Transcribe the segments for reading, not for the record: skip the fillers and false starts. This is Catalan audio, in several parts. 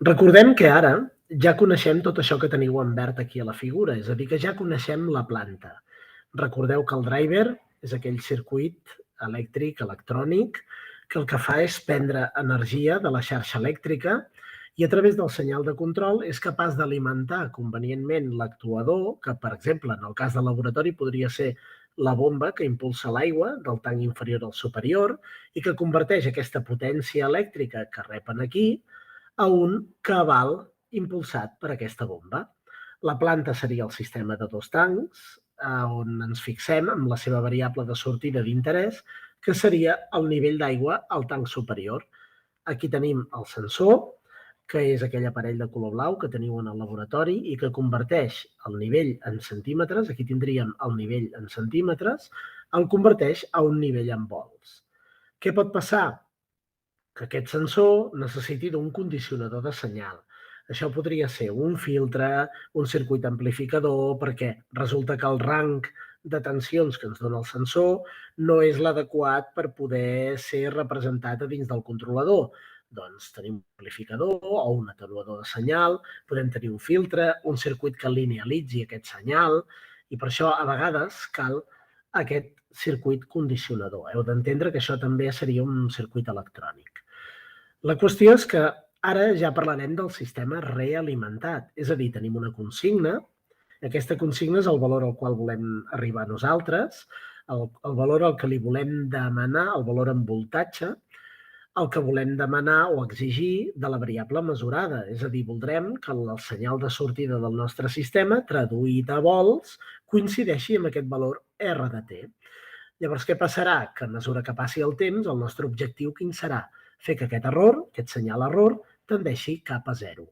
Recordem que ara ja coneixem tot això que teniu en verd aquí a la figura, és a dir, que ja coneixem la planta. Recordeu que el driver és aquell circuit elèctric, electrònic, que el que fa és prendre energia de la xarxa elèctrica i a través del senyal de control és capaç d'alimentar convenientment l'actuador, que per exemple en el cas del laboratori podria ser la bomba que impulsa l'aigua del tanc inferior al superior i que converteix aquesta potència elèctrica que repen aquí a un cabal impulsat per aquesta bomba. La planta seria el sistema de dos tancs, on ens fixem amb la seva variable de sortida d'interès, que seria el nivell d'aigua al tanc superior. Aquí tenim el sensor, que és aquell aparell de color blau que teniu en el laboratori i que converteix el nivell en centímetres, aquí tindríem el nivell en centímetres, el converteix a un nivell en volts. Què pot passar? Que aquest sensor necessiti d'un condicionador de senyal. Això podria ser un filtre, un circuit amplificador, perquè resulta que el rang de tensions que ens dona el sensor no és l'adequat per poder ser representat a dins del controlador. Doncs tenim un amplificador o un atenuador de senyal, podem tenir un filtre, un circuit que linealitzi aquest senyal, i per això a vegades cal aquest circuit condicionador. Heu d'entendre que això també seria un circuit electrònic. La qüestió és que ara ja parlarem del sistema realimentat, és a dir, tenim una consigna, aquesta consigna és el valor al qual volem arribar nosaltres, el valor al que li volem demanar, el valor en voltatge, el que volem demanar o exigir de la variable mesurada, és a dir, voldrem que el senyal de sortida del nostre sistema, traduït a volts, coincideixi amb aquest valor R de T. Llavors, què passarà? Que a mesura que passi el temps, el nostre objectiu quin serà? Fer que aquest error, aquest senyal error, tendeixi cap a 0.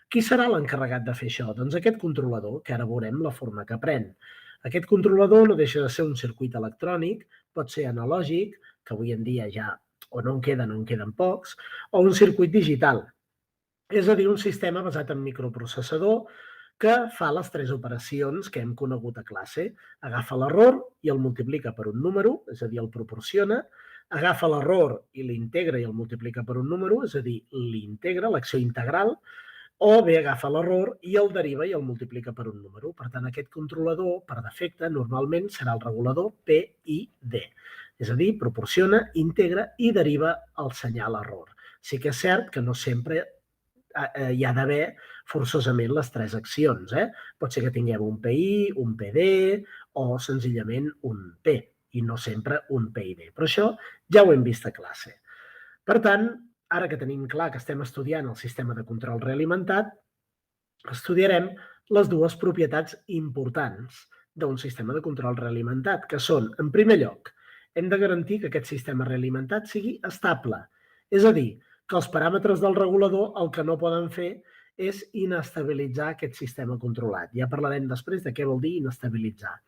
Qui serà l'encarregat de fer això? Doncs aquest controlador, que ara veurem la forma que pren. Aquest controlador no deixa de ser un circuit electrònic, pot ser analògic, que avui en dia ja o no en queden pocs, o un circuit digital, és a dir, un sistema basat en microprocessador que fa les tres operacions que hem conegut a classe. Agafa l'error i el multiplica per un número, és a dir, el proporciona, agafa l'error i l'integra i el multiplica per un número, és a dir, l'integra, l'acció integral, o bé agafa l'error i el deriva i el multiplica per un número. Per tant, aquest controlador, per defecte, normalment serà el regulador PID. És a dir, proporciona, integra i deriva el senyal error. Sí que és cert que no sempre hi ha d'haver forçosament les tres accions. Pot ser que tinguem un PI, un PD o senzillament un P i no sempre un PID. Però això ja ho hem vist a classe. Per tant, ara que tenim clar que estem estudiant el sistema de control realimentat, estudiarem les dues propietats importants d'un sistema de control realimentat, que són, en primer lloc, hem de garantir que aquest sistema realimentat sigui estable. És a dir, que els paràmetres del regulador el que no poden fer és inestabilitzar aquest sistema controlat. Ja parlarem després de què vol dir inestabilitzar.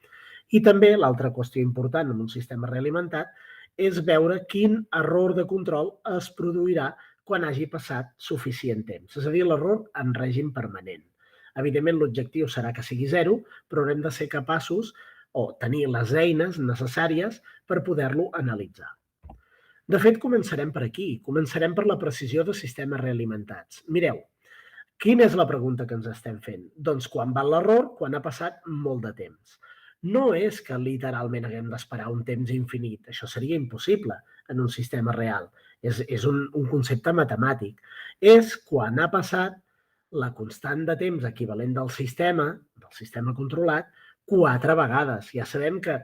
I també l'altra qüestió important en un sistema realimentat és veure quin error de control es produirà quan hagi passat suficient temps. És a dir, l'error en règim permanent. Evidentment, l'objectiu serà que sigui 0, però haurem de ser capaços o tenir les eines necessàries per poder-lo analitzar. De fet, començarem per aquí. Començarem per la precisió de sistemes realimentats. Mireu, quina és la pregunta que ens estem fent? Doncs quan va l'error, quan ha passat molt de temps. No és que literalment haguem d'esperar un temps infinit. Això seria impossible en un sistema real. És un concepte matemàtic. És quan ha passat la constant de temps equivalent del sistema controlat, 4 vegades. Ja sabem que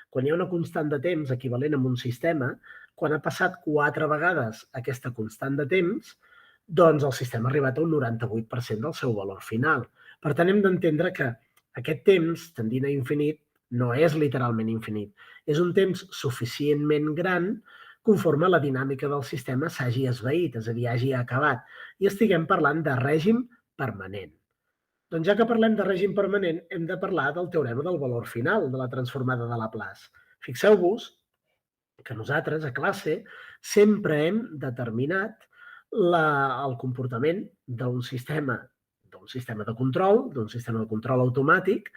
quan hi ha una constant de temps equivalent a un sistema, quan ha passat 4 vegades aquesta constant de temps, doncs el sistema ha arribat a un 98% del seu valor final. Per tant, hem d'entendre que aquest temps, tendint a infinit, no és literalment infinit. És un temps suficientment gran conforme la dinàmica del sistema s'hagi esvaït, és a dir, hagi acabat. I estiguem parlant de règim permanent. Doncs ja que parlem de règim permanent, hem de parlar del teorema del valor final de la transformada de Laplace. Fixeu-vos que nosaltres, a classe, sempre hem determinat el comportament d'un sistema de control automàtic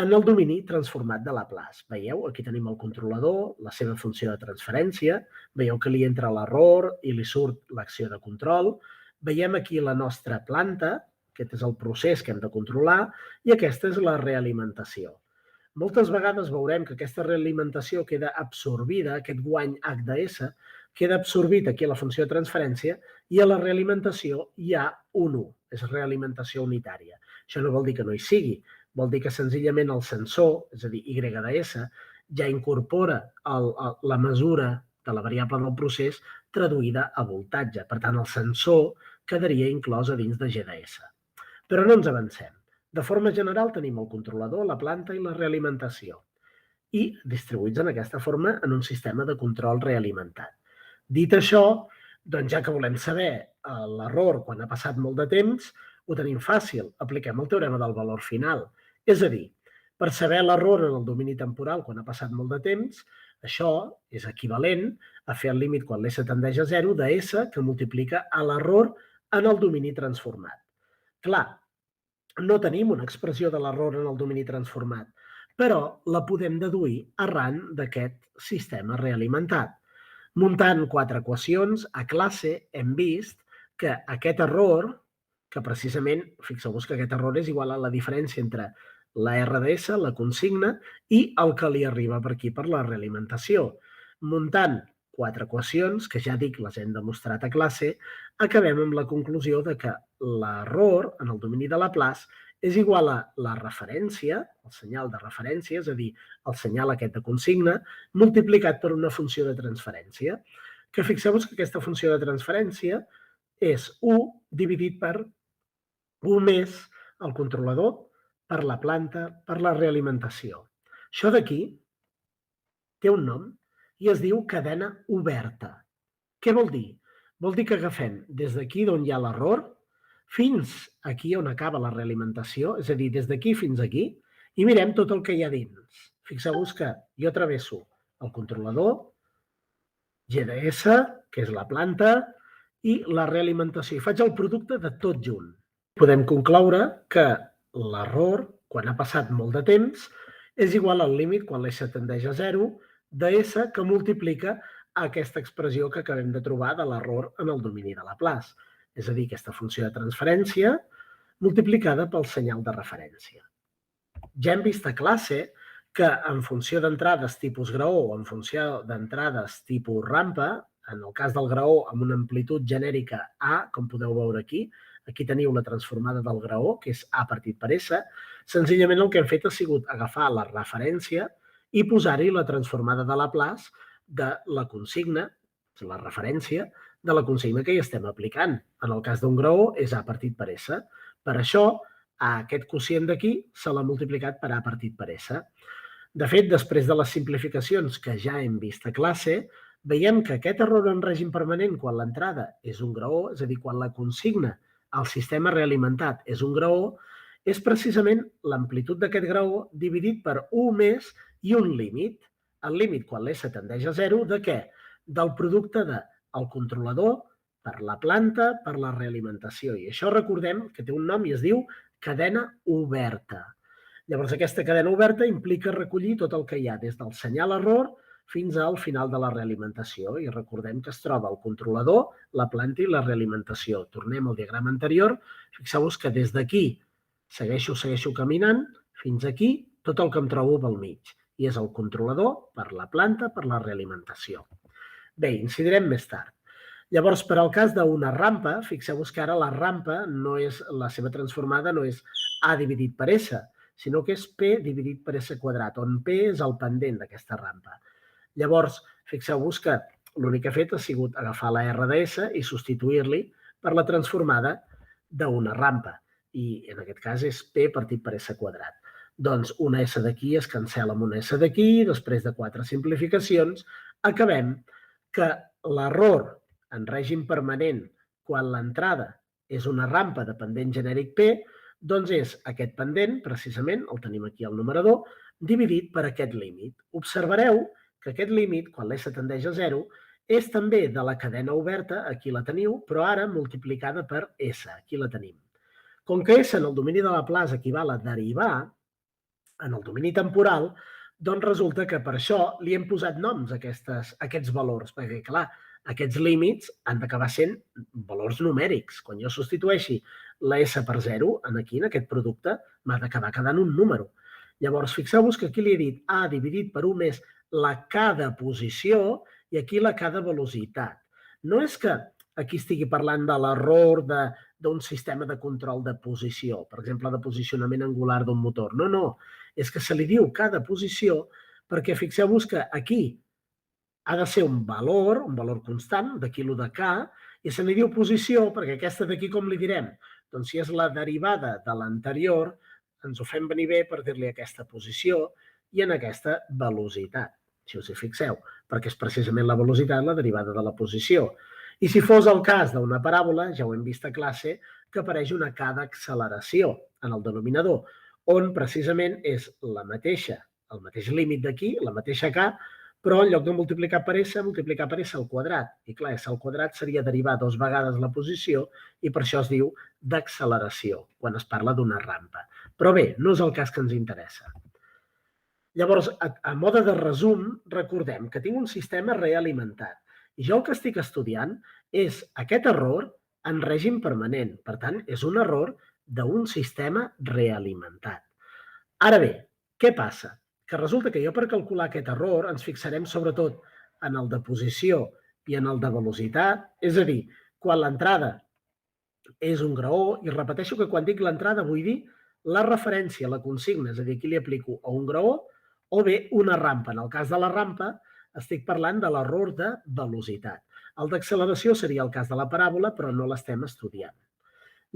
en el domini transformat de Laplace. Veieu? Aquí tenim el controlador, la seva funció de transferència, veieu que li entra l'error i li surt l'acció de control, veiem aquí la nostra planta, aquest és el procés que hem de controlar, i aquesta és la realimentació. Moltes vegades veurem que aquesta realimentació queda absorbida, aquest guany H de S, queda absorbit aquí a la funció de transferència i a la realimentació hi ha un 1, és realimentació unitària. Això no vol dir que no hi sigui, vol dir que senzillament el sensor, és a dir, Y de S, ja incorpora la mesura de la variable del procés traduïda a voltatge. Per tant, el sensor quedaria inclòs a dins de G de S. Però no ens avancem. De forma general tenim el controlador, la planta i la realimentació i distribuïts en aquesta forma en un sistema de control realimentat. Dit això, doncs ja que volem saber l'error quan ha passat molt de temps, ho tenim fàcil, apliquem el teorema del valor final. És a dir, per saber l'error en el domini temporal quan ha passat molt de temps, això és equivalent a fer el límit quan l'S tendeix a 0 de S que multiplica a l'error en el domini transformat. Clar, no tenim una expressió de l'error en el domini transformat, però la podem deduir arran d'aquest sistema realimentat. Muntant 4 equacions, a classe hem vist que aquest error, que precisament, fixeu-vos que aquest error és igual a la diferència entre la R de S, la consigna, i el que li arriba per aquí per la realimentació. Muntant 4 equacions, que ja dic les hem demostrat a classe, acabem amb la conclusió de que l'error en el domini de Laplace és igual a la referència, el senyal de referència, és a dir, el senyal aquest de consigna, multiplicat per una funció de transferència, que fixeu-vos que aquesta funció de transferència és 1 dividit per 1 més el controlador per la planta, per la realimentació. Això d'aquí té un nom i es diu cadena oberta. Què vol dir? Vol dir que agafem des d'aquí d'on hi ha l'error fins aquí on acaba la realimentació, és a dir, des d'aquí fins aquí, i mirem tot el que hi ha dins. Fixeu-vos que jo travesso el controlador, G de S, que és la planta, i la realimentació. I faig el producte de tot junt. Podem concloure que l'error, quan ha passat molt de temps, és igual al límit quan l'S tendeix a 0 de S que multiplica aquesta expressió que acabem de trobar de l'error en el domini de Laplace. És a dir, aquesta funció de transferència multiplicada pel senyal de referència. Ja hem vist a classe que en funció d'entrades tipus graó o en funció d'entrades tipus rampa, en el cas del graó amb una amplitud genèrica A, com podeu veure aquí, aquí teniu la transformada del graó, que és A partit per S, senzillament el que hem fet ha sigut agafar la referència i posar-hi la transformada de Laplace de la consigna, la referència, de la consigna que hi estem aplicant. En el cas d'un graó és A partit per S. Per això, aquest quocient d'aquí se l'ha multiplicat per A partit per S. De fet, després de les simplificacions que ja hem vist a classe, veiem que aquest error en règim permanent quan l'entrada és un graó, és a dir, quan la consigna al sistema realimentat és un graó, és precisament l'amplitud d'aquest graó dividit per 1 més i un límit. El límit quan l'S tendeix a 0 de què? Del producte del controlador per la planta, per la realimentació. I això recordem que té un nom i es diu cadena oberta. Llavors, aquesta cadena oberta implica recollir tot el que hi ha des del senyal error fins al final de la realimentació. I recordem que es troba el controlador, la planta i la realimentació. Tornem al diagrama anterior. Fixeu-vos que des d'aquí segueixo caminant fins aquí, tot el que em trobo pel mig. I és el controlador per la planta, per la realimentació. Bé, incidirem més tard. Llavors, per al cas d'una rampa, fixeu-vos que ara la rampa no és, la seva transformada no és A dividit per S, sinó que és P dividit per S quadrat, on P és el pendent d'aquesta rampa. Llavors, fixeu-vos que l'únic que he fet ha sigut agafar la R de S i substituir-li per la transformada d'una rampa. I en aquest cas és P partit per S quadrat. Doncs una S d'aquí es cancela amb una S d'aquí, després de 4 simplificacions, acabem que l'error en règim permanent quan l'entrada és una rampa de pendent genèric P, doncs és aquest pendent, precisament, el tenim aquí al numerador, dividit per aquest límit. Observareu que aquest límit, quan l'S tendeix a 0, és també de la cadena oberta, aquí la teniu, però ara multiplicada per S, aquí la tenim. Com que S en el domini de Laplace equival a derivar, en el domini temporal, doncs resulta que per això li hem posat noms a aquests valors, perquè, clar, Aquests límits han d'acabar sent valors numèrics. Quan jo substitueixi la S per 0, aquí, en aquest producte, m'ha d'acabar quedant un número. Llavors, fixeu-vos que aquí li he dit A dividit per 1 més la K de posició i aquí la K de velocitat. No és que aquí estigui parlant de l'error d'un sistema de control de posició, per exemple, de posicionament angular d'un motor. No, no, és que se li diu K de posició perquè fixeu-vos que aquí ha de ser un valor constant, d'aquí lo de K, i se li diu posició perquè aquesta d'aquí com li direm? Doncs si és la derivada de l'anterior, ens ho fem venir bé per dir-li aquesta posició i en aquesta velocitat, si us hi fixeu, perquè és precisament la velocitat la derivada de la posició. I si fos el cas d'una paràbola, ja ho hem vist a classe, que apareix una K d'acceleració en el denominador, on precisament és el mateix límit d'aquí, la mateixa K, però en lloc de multiplicar per S, multiplicar per S al quadrat. I clar, S al quadrat seria derivar 2 vegades la posició i per això es diu d'acceleració, quan es parla d'una rampa. Però bé, no és el cas que ens interessa. Llavors, a mode de resum, recordem que tinc un sistema realimentat i jo el que estic estudiant és aquest error en règim permanent. Per tant, és un error d'un sistema realimentat. Ara bé, què passa? Que resulta que jo per calcular aquest error ens fixarem sobretot en el de posició i en el de velocitat, és a dir, quan l'entrada és un graó, i repeteixo que quan dic l'entrada vull dir la referència, la consigna, és a dir, aquí li aplico o un graó o bé una rampa. En el cas de la rampa estic parlant de l'error de velocitat. El d'acceleració seria el cas de la paràbola, però no l'estem estudiant.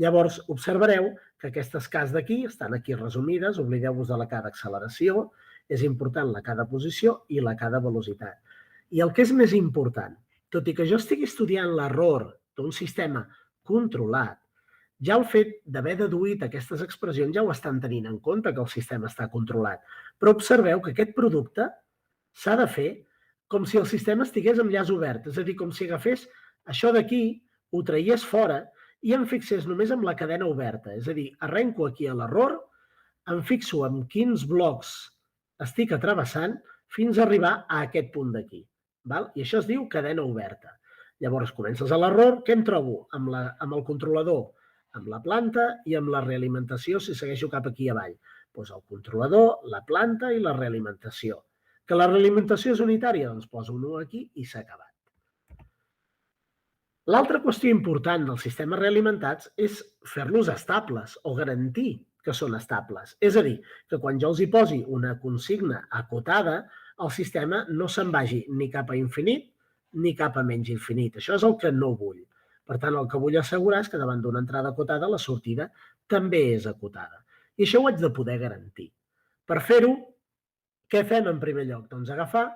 Llavors, observareu que aquestes Ks d'aquí estan aquí resumides, oblideu-vos de la K d'acceleració, és important la K de posició i la K de velocitat. I el que és més important, tot i que jo estigui estudiant l'error d'un sistema controlat, ja el fet d'haver deduït aquestes expressions ja ho estan tenint en compte que el sistema està controlat. Però observeu que aquest producte s'ha de fer com si el sistema estigués amb llaç obert, és a dir, com si agafés això d'aquí, ho traiés fora i em fixés només amb la cadena oberta. És a dir, arrenco aquí a l'error, em fixo en quins blocs estic atrevessant fins a arribar a aquest punt d'aquí. I això es diu cadena oberta. Llavors, comences a l'error, què em trobo? Amb el controlador, amb la planta i amb la realimentació si segueixo cap aquí avall. Doncs el controlador, la planta i la realimentació. Que la realimentació és unitària? Doncs poso un 1 aquí i s'ha acabat. L'altra qüestió important dels sistemes realimentats és fer-los estables o garantir que són estables. És a dir, que quan jo els hi posi una consigna acotada, el sistema no se'n vagi ni cap a infinit ni cap a menys infinit. Això és el que no vull. Per tant, el que vull assegurar és que davant d'una entrada acotada, la sortida també és acotada. I això ho haig de poder garantir. Per fer-ho, què fem en primer lloc? Doncs agafar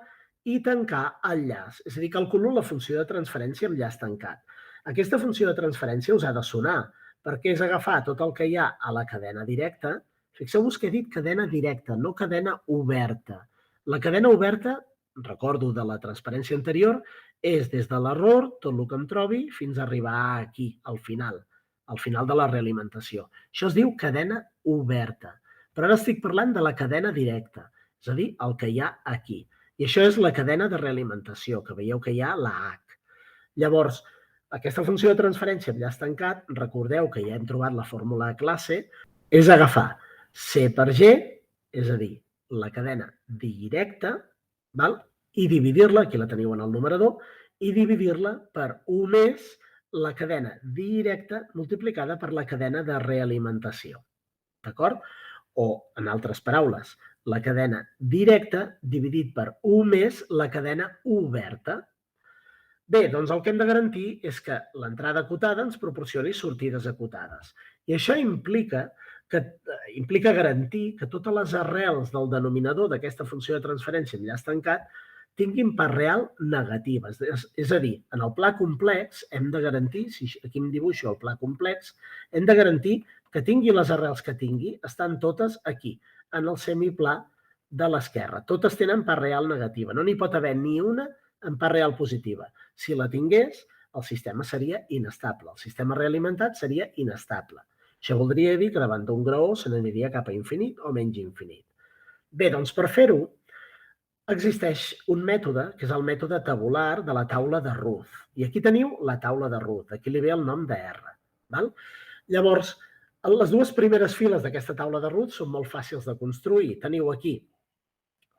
i tancar el llaç. És a dir, calculo la funció de transferència amb llaç tancat. Aquesta funció de transferència us ha de sonar, perquè és agafar tot el que hi ha a la cadena directa. Fixeu-vos que he dit cadena directa, no cadena oberta. La cadena oberta, recordo de la transparència anterior, és des de l'error, tot el que em trobi, fins a arribar aquí, al final de la realimentació. Això es diu cadena oberta. Però ara estic parlant de la cadena directa, és a dir, el que hi ha aquí. I això és la cadena de realimentació, que veieu que hi ha la H. Llavors, aquesta funció de transferència amb llaç tancat, recordeu que ja hem trobat la fórmula de classe, és agafar C per G, és a dir, la cadena directa, i dividir-la, aquí la teniu en el numerador, i dividir-la per 1 més la cadena directa multiplicada per la cadena de realimentació. D'acord? O, en altres paraules, la cadena directa dividit per 1 més la cadena oberta. Bé, doncs el que hem de garantir és que l'entrada acotada ens proporcioni sortides acotades. I això implica garantir que totes les arrels del denominador d'aquesta funció de transferència amb llaç tancat tinguin part real negativa. És a dir, en el pla complex hem de garantir, si aquí em dibuixo el pla complex, hem de garantir que tingui les arrels que tingui, estan totes aquí, en el semiplà de l'esquerra. Totes tenen part real negativa. No n'hi pot haver ni una en part real positiva. Si la tingués, el sistema seria inestable. El sistema realimentat seria inestable. Això voldria dir que davant d'un graó se n'aniria cap a infinit o menys infinit. Bé, doncs per fer-ho, Existeix un mètode, que és el mètode tabular de la taula de Ruth. I aquí teniu la taula de Ruth, aquí li ve el nom de R. Val? Llavors, les dues primeres files d'aquesta taula de Ruth són molt fàcils de construir. Teniu aquí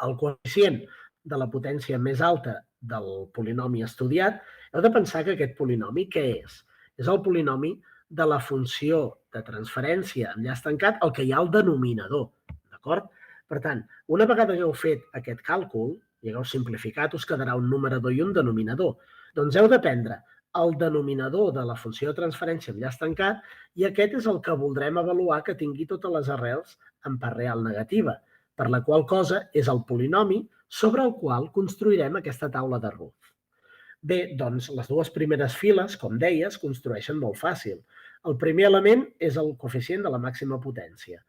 el coeficient de la potència més alta del polinomi estudiat. Heu de pensar que aquest polinomi què és? És el polinomi de la funció de transferència amb enllaç tancat, el que hi ha al denominador. D'acord? Per tant, una vegada que heu fet aquest càlcul i hagueu simplificat, us quedarà un numerador i un denominador. Doncs heu de prendre el denominador de la funció de transferència amb enllaç tancat i aquest és el que voldrem avaluar que tingui totes les arrels en part real negativa, per la qual cosa és el polinomi sobre el qual construirem aquesta taula de Ruth. Bé, doncs les dues primeres files, com deia, es construeixen molt fàcil. El primer element és el coeficient de la màxima potència.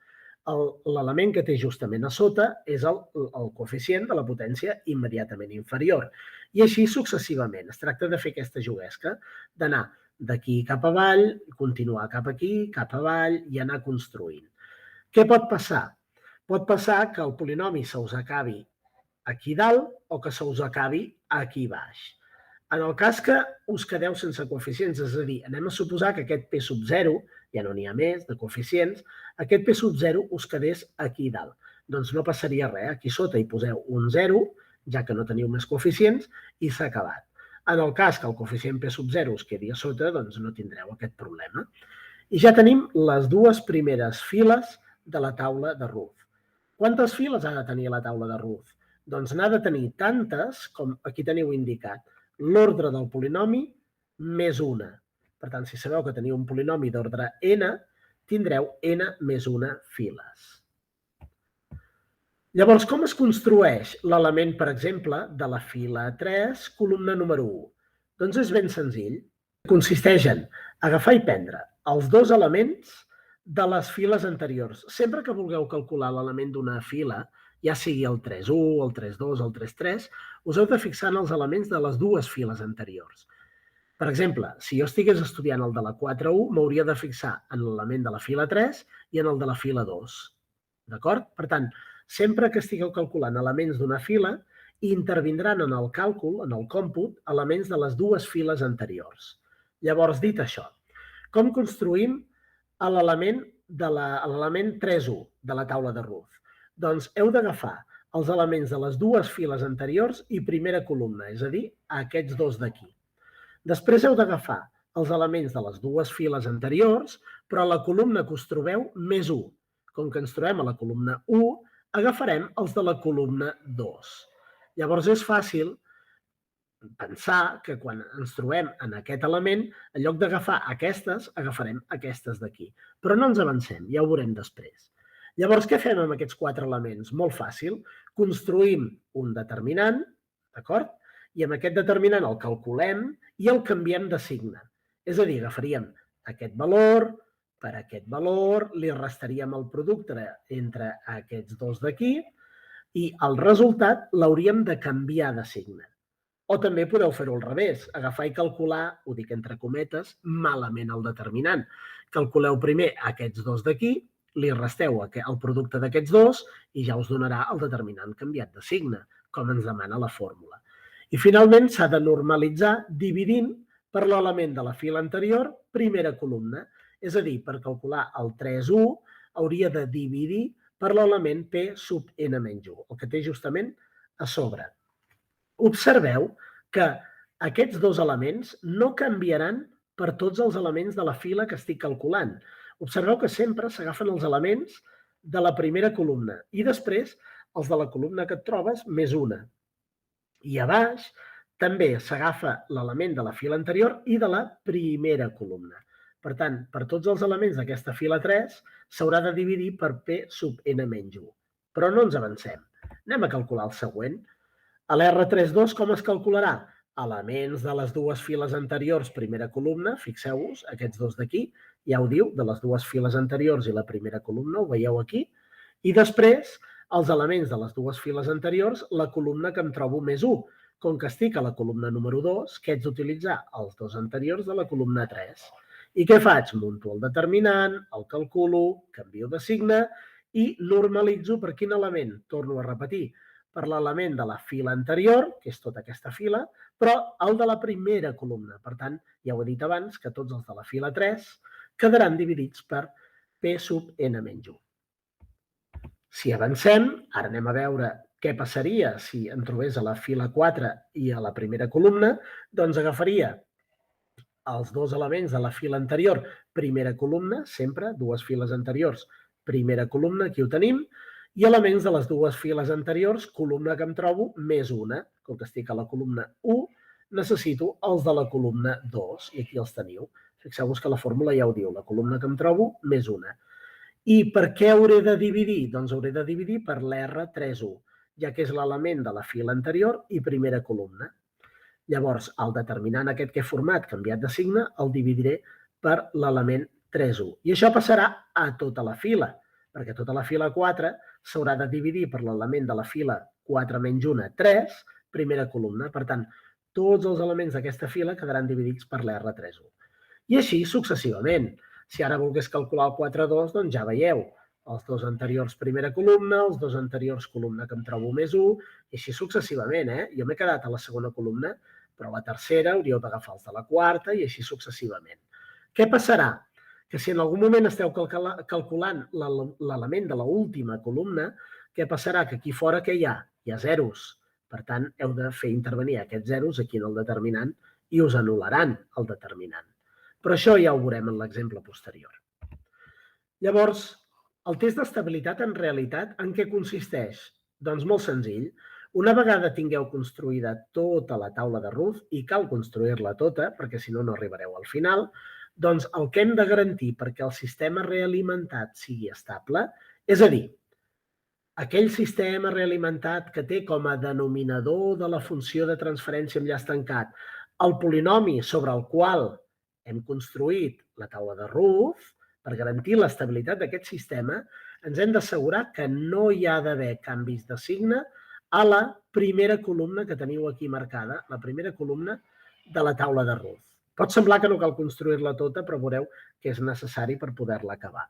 L'element que té justament a sota és el coeficient de la potència immediatament inferior. I així successivament. Es tracta de fer aquesta juguesca, d'anar d'aquí cap avall, continuar cap aquí, cap avall i anar construint. Què pot passar? Pot passar que el polinomi se us acabi aquí dalt o que se us acabi aquí baix. En el cas que us quedeu sense coeficients, és a dir, anem a suposar que aquest P sub 0, ja no n'hi ha més de coeficients, aquest P sub 0 us quedés aquí dalt. Doncs no passaria res, aquí sota hi poseu un 0, ja que no teniu més coeficients, i s'ha acabat. En el cas que el coeficient P sub 0 us quedi a sota, doncs no tindreu aquest problema. I ja tenim les dues primeres files de la taula de Ruth. Quantes files ha de tenir la taula de Ruth? Doncs n'ha de tenir tantes com aquí teniu indicat. L'ordre del polinomi més una. Per tant, si sabeu que teniu un polinomi d'ordre n, tindreu n més una files. Llavors, com es construeix l'element, per exemple, de la fila 3, columna número 1? Doncs és ben senzill. Consisteix en agafar i prendre els dos elements de les files anteriors. Sempre que vulgueu calcular l'element d'una fila, ja sigui el 3.1, el 3.2, el 3.3, us heu de fixar en els elements de les dues files anteriors. Per exemple, si jo estigués estudiant el de la 4.1, m'hauria de fixar en l'element de la fila 3 i en el de la fila 2. D'acord? Per tant, sempre que estigueu calculant elements d'una fila, intervindran en el càlcul, en el còmput, elements de les dues files anteriors. Llavors, dit això, com construïm l'element 3.1 de la taula de Ruth? Doncs heu d'agafar els elements de les dues files anteriors i primera columna, és a dir, aquests dos d'aquí. Després heu d'agafar els elements de les dues files anteriors, però a la columna que us trobeu més 1. Com que ens trobem a la columna 1, agafarem els de la columna 2. Llavors és fàcil pensar que quan ens trobem en aquest element, en lloc d'agafar aquestes, agafarem aquestes d'aquí. Però no ens avancem, ja ho veurem després. Llavors, què fem amb aquests quatre elements? Molt fàcil. Construïm un determinant, d'acord? I amb aquest determinant el calculem i el canviem de signe. És a dir, agafaríem aquest valor per aquest valor, li restaríem el producte entre aquests dos d'aquí i el resultat l'hauríem de canviar de signe. O també podeu fer-ho al revés, agafar i calcular, ho dic entre cometes, malament el determinant. Calculeu primer aquests dos d'aquí, li resteu el producte d'aquests dos i ja us donarà el determinant canviat de signe, com ens demana la fórmula. I finalment s'ha de normalitzar dividint per l'element de la fila anterior, primera columna. És a dir, per calcular el 3.1 hauria de dividir per l'element P sub n menys 1, el que té justament a sobre. Observeu que aquests dos elements no canviaran per tots els elements de la fila que estic calculant. Observeu que sempre s'agafen els elements de la primera columna i després els de la columna que et trobes més una. I a baix també s'agafa l'element de la fila anterior i de la primera columna. Per tant, per tots els elements d'aquesta fila 3 s'haurà de dividir per P sub n menys 1. Però no ens avancem. Anem a calcular el següent. A l'R32 com es calcularà? Elements de les dues files anteriors, primera columna, fixeu-vos, aquests dos d'aquí, ja ho diu, de les dues files anteriors i la primera columna, ho veieu aquí, i després els elements de les dues files anteriors, la columna que em trobo més 1. Com que estic a la columna número 2, què haig d'utilitzar? Els dos anteriors de la columna 3. I què faig? Munto el determinant, el calculo, canvio de signe i normalitzo per quin element? Torno a repetir, per l'element de la fila anterior, que és tota aquesta fila, però el de la primera columna. Per tant, ja ho he dit abans, que tots els de la fila 3 quedaran dividits per P sub n menys 1. Si avancem, ara anem a veure què passaria si em trobés a la fila 4 i a la primera columna, doncs agafaria els dos elements de la fila anterior, primera columna, sempre, dues files anteriors, primera columna, aquí ho tenim, i elements de les dues files anteriors, columna que em trobo, més una. Com que estic a la columna 1, necessito els de la columna 2, i aquí els teniu. Fixeu-vos que la fórmula ja ho diu, la columna que em trobo, més una. I per què hauré de dividir? Doncs hauré de dividir per l'R31, ja que és l'element de la fila anterior i primera columna. Llavors, el determinant aquest que he format, canviat de signe, el dividiré per l'element 3,1. I això passarà a tota la fila, perquè tota la fila 4 s'haurà de dividir per l'element de la fila 4 menys 1, 3, primera columna. Per tant, tots els elements d'aquesta fila quedaran dividits per l'R31. I així successivament. Si ara volgués calcular el 4,2, doncs ja veieu, els dos anteriors primera columna, els dos anteriors columna que em trobo més 1, i així successivament. Jo m'he quedat a la segona columna, però a la tercera hauríeu d'agafar els de la quarta i així successivament. Què passarà? Que si en algun moment esteu calculant l'element de l'última columna, què passarà? Que aquí fora què hi ha? Hi ha zeros. Per tant, heu de fer intervenir aquests zeros aquí en el determinant i us anul·laran el determinant. Però això ja ho veurem en l'exemple posterior. Llavors, el test d'estabilitat en realitat en què consisteix? Doncs molt senzill. Una vegada tingueu construïda tota la taula de Ruth, i cal construir-la tota, perquè si no, no arribareu al final, doncs el que hem de garantir perquè el sistema realimentat sigui estable, és a dir, aquell sistema realimentat que té com a denominador de la funció de transferència amb llaç tancat el polinomi sobre el qual hem construït la taula de Ruth, per garantir l'estabilitat d'aquest sistema, ens hem d'assegurar que no hi ha d'haver canvis de signe a la primera columna que teniu aquí marcada, la primera columna de la taula de Ruth. Pot semblar que no cal construir-la tota, però veureu que és necessari per poder-la acabar.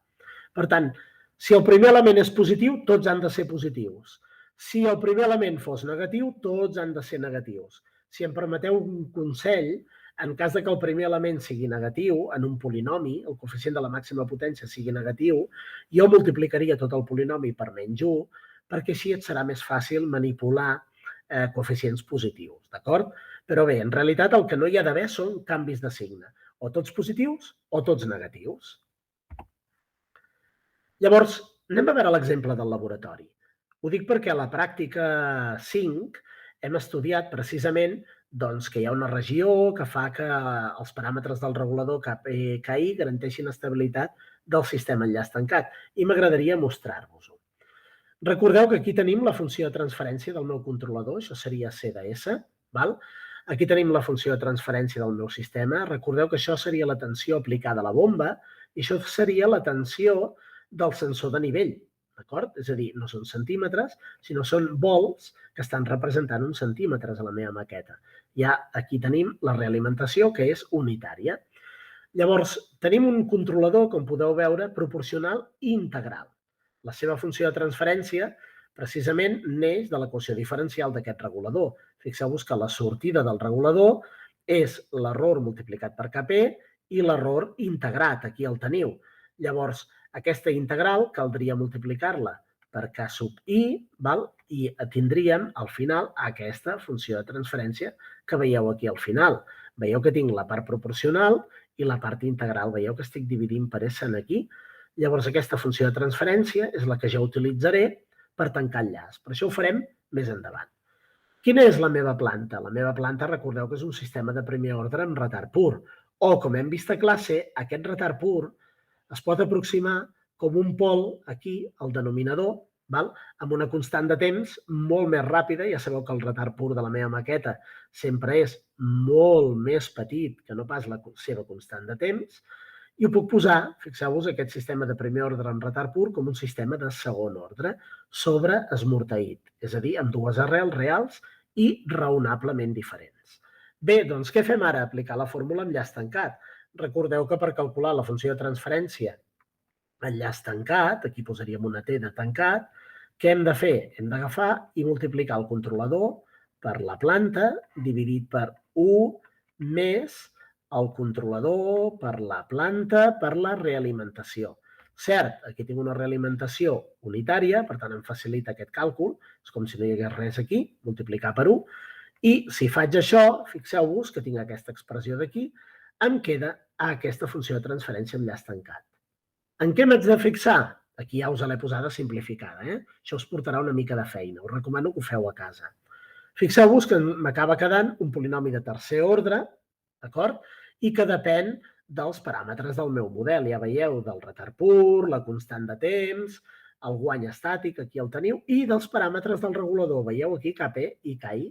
Per tant, si el primer element és positiu, tots han de ser positius. Si el primer element fos negatiu, tots han de ser negatius. Si em permeteu un consell, en cas que el primer element sigui negatiu, en un polinomi, el coeficient de la màxima potència sigui negatiu, jo multiplicaria tot el polinomi per menys 1, perquè així et serà més fàcil manipular coeficients positius, d'acord? Però bé, en realitat el que no hi ha d'haver són canvis de signe, o tots positius o tots negatius. Llavors, anem a veure l'exemple del laboratori. Ho dic perquè a la pràctica 5 hem estudiat precisament que hi ha una regió que fa que els paràmetres del regulador KI garanteixin estabilitat del sistema enllaç tancat i m'agradaria mostrar-vos-ho. Recordeu que aquí tenim la funció de transferència del meu controlador, això seria C de S, val? Aquí tenim la funció de transferència del meu sistema. Recordeu que això seria la tensió aplicada a la bomba i això seria la tensió del sensor de nivell, d'acord? És a dir, no són centímetres, sinó són volts que estan representant uns centímetres a la meva maqueta. Ja aquí tenim la realimentació, que és unitària. Llavors, tenim un controlador, com podeu veure, proporcional i integral. La seva funció de transferència precisament neix de l'equació diferencial d'aquest regulador. Fixeu-vos que la sortida del regulador és l'error multiplicat per Kp i l'error integrat, aquí el teniu. Llavors, aquesta integral caldria multiplicar-la per K sub I, i tindríem al final aquesta funció de transferència que veieu aquí al final. Veieu que tinc la part proporcional i la part integral. Veieu que estic dividint per S aquí. Llavors, aquesta funció de transferència és la que jo utilitzaré per tancar el llaç. Per això ho farem més endavant. Quina és la meva planta? La meva planta, recordeu que és un sistema de primer ordre amb retard pur. O, com hem vist a classe, aquest retard pur es pot aproximar com un pol aquí, al denominador, amb una constant de temps molt més ràpida. Ja sabeu que el retard pur de la meva maqueta sempre és molt més petit que no pas la seva constant de temps. I ho puc posar, fixeu-vos, aquest sistema de primer ordre amb retard pur com un sistema de segon ordre sobre esmorteït, és a dir, amb dues arrels reals i raonablement diferents. Bé, doncs què fem ara? Aplicar la fórmula enllaç tancat. Recordeu que per calcular la funció de transferència enllaç tancat, aquí posaríem una T de tancat, Què hem de fer? Hem d'agafar i multiplicar el controlador per la planta dividit per 1 més el controlador per la planta per la realimentació. Cert, aquí tinc una realimentació unitària, per tant em facilita aquest càlcul, és com si no hi hagués res aquí, multiplicar per 1, i si faig això, fixeu-vos que tinc aquesta expressió d'aquí, em queda aquesta funció de transferència amb llaç tancat. En què m'haig de fixar? Aquí ja us l'he posada simplificada. Això us portarà una mica de feina. Us recomano que ho feu a casa. Fixeu-vos que m'acaba quedant un polinomi de tercer ordre, d'acord? I que depèn dels paràmetres del meu model. Ja veieu, del retard pur, la constant de temps, el guany estàtic, aquí el teniu, i dels paràmetres del regulador. Veieu aquí Kp i Ki?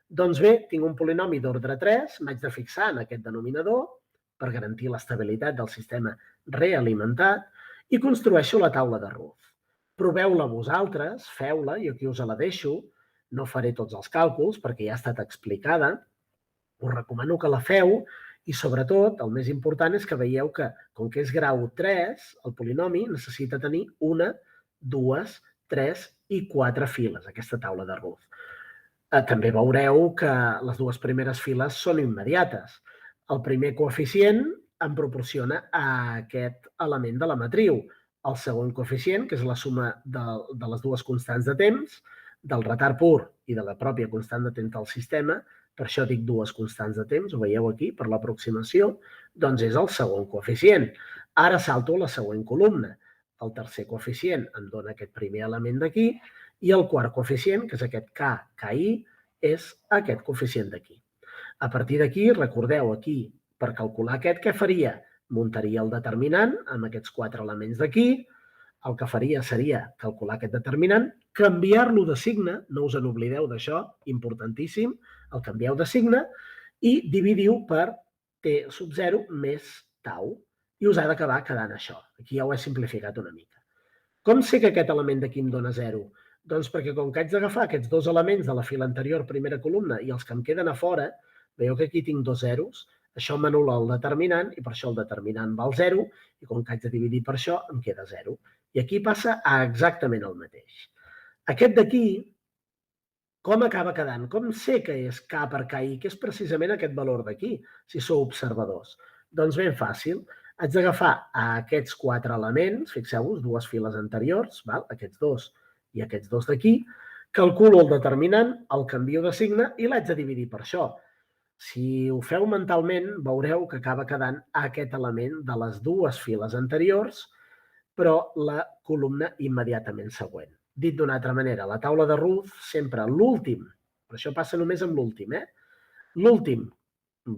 Doncs bé, tinc un polinomi d'ordre 3, m'haig de fixar en aquest denominador per garantir l'estabilitat del sistema realimentat i construeixo la taula de Ruth. Proveu-la vosaltres, feu-la, jo aquí us la deixo, no faré tots els càlculs perquè ja ha estat explicada, us recomano que la feu i sobretot el més important és que veieu que com que és grau 3, el polinomi necessita tenir 1, 2, 3 i 4 files, aquesta taula de Ruth. També veureu que les dues primeres files són immediates. El primer coeficient em proporciona aquest element de la matriu. El segon coeficient, que és la suma de les dues constants de temps, del retard pur i de la pròpia constant de temps del sistema, per això dic dues constants de temps, ho veieu aquí, per l'aproximació, doncs és el segon coeficient. Ara salto a la següent columna. El tercer coeficient em dona aquest primer element d'aquí i el quart coeficient, que és aquest K, Ki, és aquest coeficient d'aquí. A partir d'aquí, recordeu aquí, per calcular aquest, què faria? Muntaria el determinant amb aquests 4 elements d'aquí. El que faria seria calcular aquest determinant, canviar-lo de signe, no us n'oblideu d'això, importantíssim, el canvieu de signe, i dividiu per T sub 0 més tau. I us ha d'acabar quedant això. Aquí ja ho he simplificat una mica. Com sé que aquest element d'aquí em dona 0? Doncs perquè com que haig d'agafar aquests dos elements de la fila anterior, primera columna, i els que em queden a fora, veieu que aquí tinc 2 zeros, això m'anul·la el determinant i per això el determinant val 0 i com que haig de dividir per això em queda 0. I aquí passa a exactament el mateix. Aquest d'aquí, com acaba quedant? Com sé que és K per Ki, que és precisament aquest valor d'aquí, si sou observadors? Doncs ben fàcil. Haig d'agafar aquests 4 elements, fixeu-vos, dues files anteriors, aquests dos i aquests dos d'aquí, calculo el determinant, el canvio de signe i l'haig de dividir per això. Si ho feu mentalment, veureu que acaba quedant aquest element de les dues files anteriors, però la columna immediatament següent. Dit d'una altra manera, la taula de Ruth, sempre l'últim, per això passa només amb l'últim, l'últim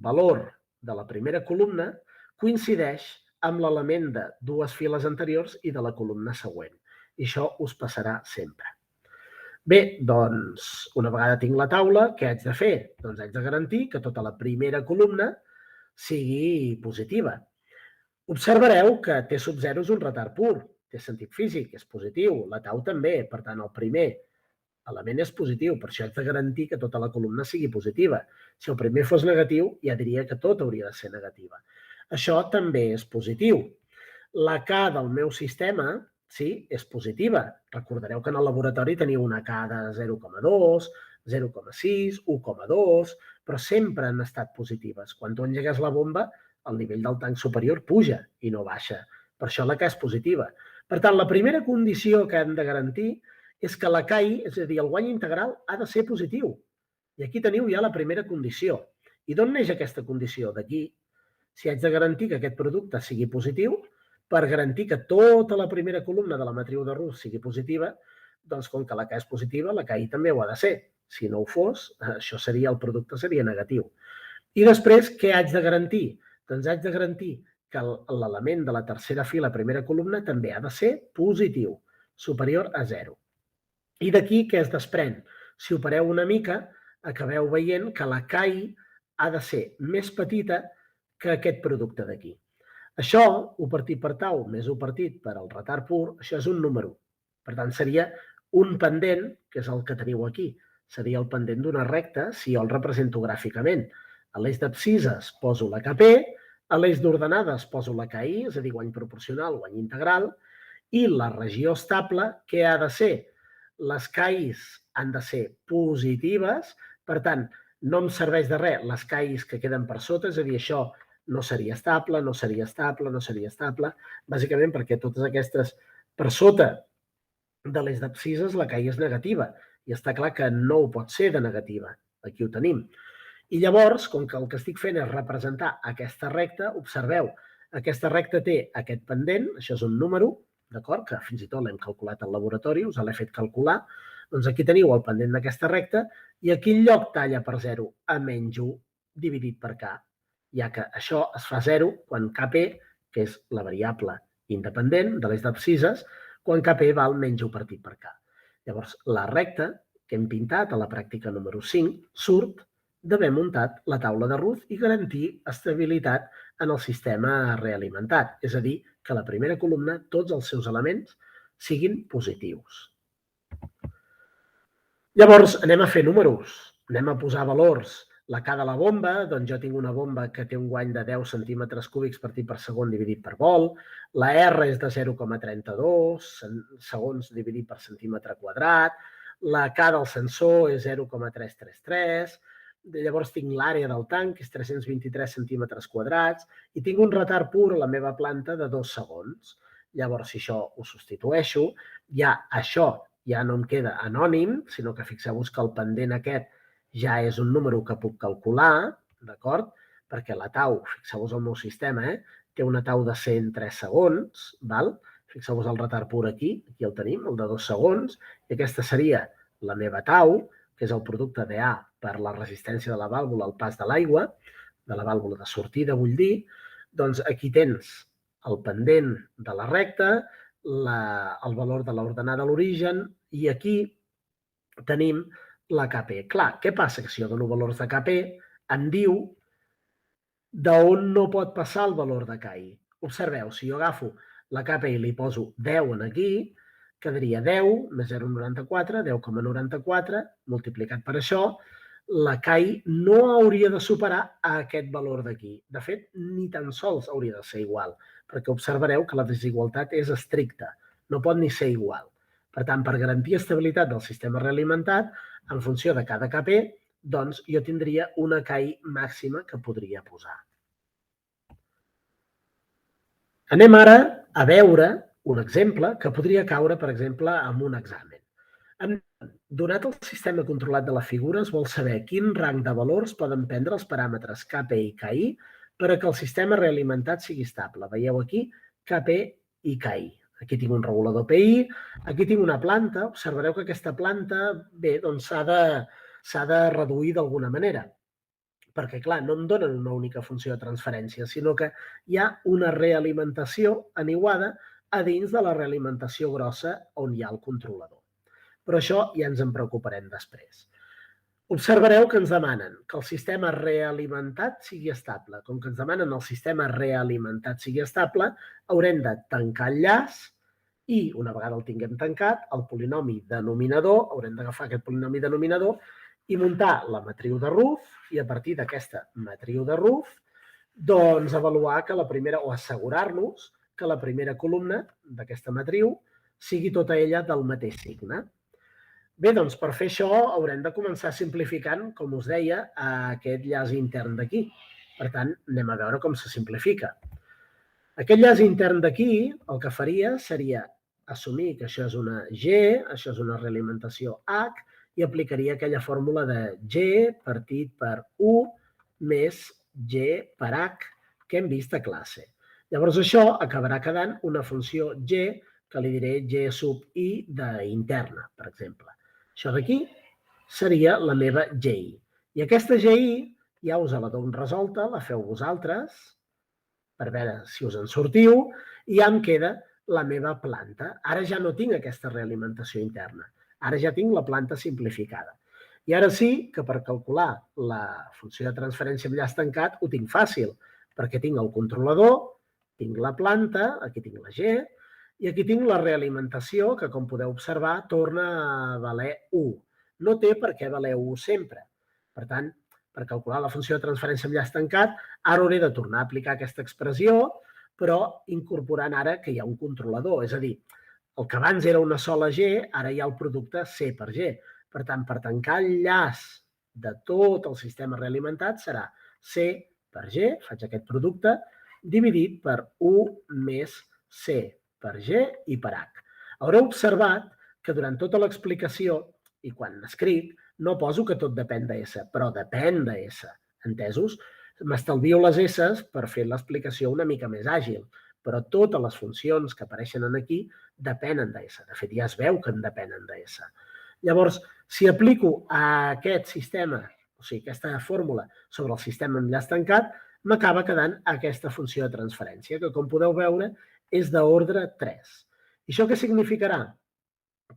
valor de la primera columna coincideix amb l'element de dues files anteriors i de la columna següent. I això us passarà sempre. Bé, doncs, una vegada tinc la taula, què haig de fer? Doncs haig de garantir que tota la primera columna sigui positiva. Observareu que T sub 0 és un retard pur, té sentit físic, és positiu, la tau també, per tant, el primer element és positiu, per això haig de garantir que tota la columna sigui positiva. Si el primer fos negatiu, ja diria que tot hauria de ser negativa. Això també és positiu. La K del meu sistema, sí, és positiva. Recordareu que en el laboratori teniu una K de 0,2, 0,6, 1,2, però sempre han estat positives. Quan tu engegues la bomba, el nivell del tanc superior puja i no baixa. Per això la K és positiva. Per tant, la primera condició que hem de garantir és que la Ki, és a dir, el guany integral, ha de ser positiu. I aquí teniu ja la primera condició. I d'on neix aquesta condició? D'aquí. Si haig de garantir que aquest producte sigui positiu, per garantir que tota la primera columna de la matriu de Ruth sigui positiva, doncs com que la K és positiva, la Ki també ho ha de ser. Si no ho fos, això seria, el producte seria negatiu. I després, què haig de garantir? Doncs haig de garantir que l'element de la tercera fila, primera columna, també ha de ser positiu, superior a 0. I d'aquí què es desprèn? Si opereu una mica, acabeu veient que la Ki ha de ser més petita que aquest producte d'aquí. Això, 1 partit per tau més 1 partit per al retard pur, això és un número. Per tant, seria un pendent, que és el que teniu aquí. Seria el pendent d'una recta si jo el represento gràficament. A l'eix d'abscisses poso la Kp, a l'eix d'ordenades poso la Ki, és a dir, guany proporcional, guany integral, i la regió estable, què ha de ser? Les KIs han de ser positives, per tant, no em serveix de res les KIs que queden per sota, és a dir, això no seria estable, no seria estable, no seria estable, bàsicament perquè totes aquestes per sota de l'eix d'abscisses la KI és negativa i està clar que no ho pot ser de negativa. Aquí ho tenim. I llavors, com que el que estic fent és representar aquesta recta, observeu, aquesta recta té aquest pendent, això és un número, d'acord, que fins i tot l'hem calculat al laboratori, us l'he fet calcular, doncs aquí teniu el pendent d'aquesta recta i a quin lloc talla per 0? A menys 1 dividit per K, ja que això es fa 0 quan Kp, que és la variable independent de l'eix d'abscisses, quan Kp val menys 1 partit per K. Llavors, la recta que hem pintat a la pràctica número 5 surt d'haver muntat la taula de Ruth i garantir estabilitat en el sistema realimentat. És a dir, que la primera columna, tots els seus elements, siguin positius. Llavors, anem a fer números, anem a posar valors. La K de la bomba, doncs jo tinc una bomba que té un guany de 10 centímetres cúbics partit per segon dividit per volt. La R és de 0,32 segons dividit per centímetre quadrat. La K del sensor és 0,333. Llavors tinc l'àrea del tanc, que és 323 centímetres quadrats, i tinc un retard pur a la meva planta de 2 segons. Llavors, si això ho substitueixo, això ja no em queda anònim, sinó que fixeu-vos que el pendent aquest ja és un número que puc calcular, d'acord? Perquè la tau, fixeu-vos el meu sistema, té una tau de 103 segons, val? Fixeu-vos el retard pur aquí el tenim, el de 2 segons, i aquesta seria la meva tau, que és el producte d'A per la resistència de la vàlvula al pas de l'aigua, de la vàlvula de sortida, vull dir, doncs aquí tens el pendent de la recta, el valor de l'ordenada a l'origen, i aquí tenim la Kp. Clar, què passa? Que si jo dono valors de Kp, em diu d'on no pot passar el valor de Ki. Observeu, si jo agafo la Kp i li poso 10 en aquí, quedaria 10 més 0,94, 10,94, multiplicat per això, la Ki no hauria de superar aquest valor d'aquí. De fet, ni tan sols hauria de ser igual, perquè observareu que la desigualtat és estricta, no pot ni ser igual. Per tant, per garantir estabilitat del sistema realimentat, en funció de cada Kp, doncs jo tindria una Ki màxima que podria posar. Anem ara a veure un exemple que podria caure, per exemple, en un examen. Donat el sistema controlat de la figura, es vol saber quin rang de valors poden prendre els paràmetres Kp i Ki per a que el sistema realimentat sigui estable. Veieu aquí Kp i Ki. Aquí tinc un regulador PI, aquí tinc una planta. Observareu que aquesta planta, bé, doncs s'ha de reduir d'alguna manera. Perquè, clar, no em donen una única funció de transferència, sinó que hi ha una realimentació aniuada a dins de la realimentació grossa on hi ha el controlador. Però això ja ens en preocuparem després. Observareu que ens demanen que el sistema realimentat sigui estable. Com que ens demanen el sistema realimentat sigui estable, haurem de tancar el llaç i, una vegada el tinguem tancat, el polinomi denominador, haurem d'agafar aquest polinomi denominador i muntar la matriu de Ruth i a partir d'aquesta matriu de Ruth doncs avaluar que la primera, o assegurar-nos que la primera columna d'aquesta matriu sigui tota ella del mateix signe. Bé, doncs per fer això haurem de començar simplificant, com us deia, aquest llaç intern d'aquí. Per tant, anem a veure com se simplifica. Aquest llaç intern d'aquí el que faria seria assumir que això és una G, això és una realimentació H, i aplicaria aquella fórmula de G partit per U més G per H que hem vist a classe. Llavors això acabarà quedant una funció G que li diré G sub I d'interna, per exemple. Això d'aquí seria la meva GI. I aquesta GI ja us la dono resolta, la feu vosaltres, per veure si us en sortiu, i ja em queda la meva planta. Ara ja no tinc aquesta realimentació interna. Ara ja tinc la planta simplificada. I ara sí que per calcular la funció de transferència amb llaç tancat ho tinc fàcil, perquè tinc el controlador, tinc la planta, aquí tinc la G, i aquí tinc la realimentació, que com podeu observar torna a valer 1. No té per què valer 1 sempre. Per tant, per calcular la funció de transferència amb llaç tancat, ara hauré de tornar a aplicar aquesta expressió, però incorporant ara que hi ha un controlador. És a dir, El que abans era una sola G, ara hi ha el producte C per G. Per tant, per tancar el llaç de tot el sistema realimentat serà C per G, faig aquest producte, dividit per 1 més C per G i per H. Haureu observat que durant tota l'explicació i quan escric no poso que tot depèn de S, però depèn de S. Entesos? M'estalvio les S per fer l'explicació una mica més àgil, però totes les funcions que apareixen aquí depenen de S. De fet, ja es veu que en depenen de S. Llavors, si aplico a aquest sistema, o sigui, aquesta fórmula sobre el sistema amb llaç tancat, m'acaba quedant aquesta funció de transferència, que com podeu veure és d'ordre 3. I això què significarà?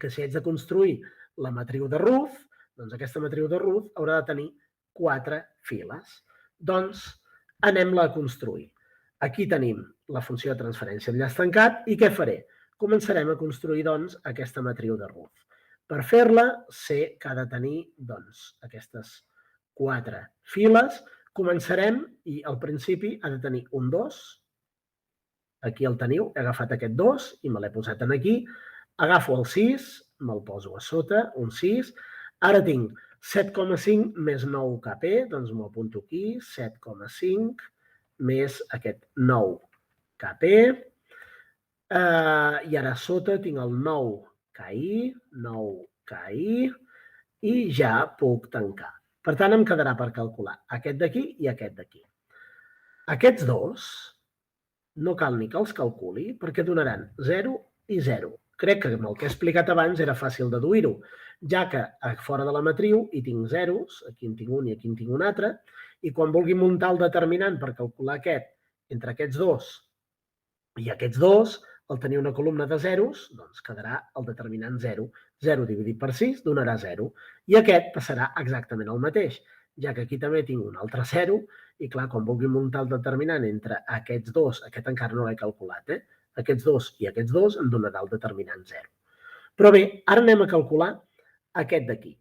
Que si haig de construir la matriu de Ruth, doncs aquesta matriu de Ruth haurà de tenir 4 files. Doncs anem-la a construir. Aquí tenim la funció de transferència amb llaç tancat i què faré? Començarem a construir, doncs, aquesta matriu de Ruth. Per fer-la, sé que ha de tenir, doncs, aquestes 4 files. Començarem i al principi ha de tenir un 2. Aquí el teniu, he agafat aquest 2 i me l'he posat aquí. Agafo el 6, me'l poso a sota, un 6. Ara tinc 7,5 més 9 KP, doncs m'ho apunto aquí, 7,5 més aquest 9 KP. I ara a sota tinc el 9 KI, i ja puc tancar. Per tant, em quedarà per calcular aquest d'aquí i aquest d'aquí. Aquests dos no cal ni que els calculi perquè donaran 0 i 0. Crec que amb el que he explicat abans era fàcil deduir-ho, ja que a fora de la matriu hi tinc zeros, aquí en tinc un i aquí en tinc un altre, i quan vulgui muntar el determinant per calcular aquest entre aquests dos i aquests dos, al tenir una columna de zeros, doncs quedarà el determinant 0. 0 dividit per 6 donarà 0. I aquest passarà exactament el mateix, ja que aquí també tinc un altre 0, i clar, quan vulgui muntar el determinant entre aquests dos, aquest encara no l'he calculat, aquests dos i aquests dos em donarà el determinant 0. Però bé, ara anem a calcular aquest d'aquí.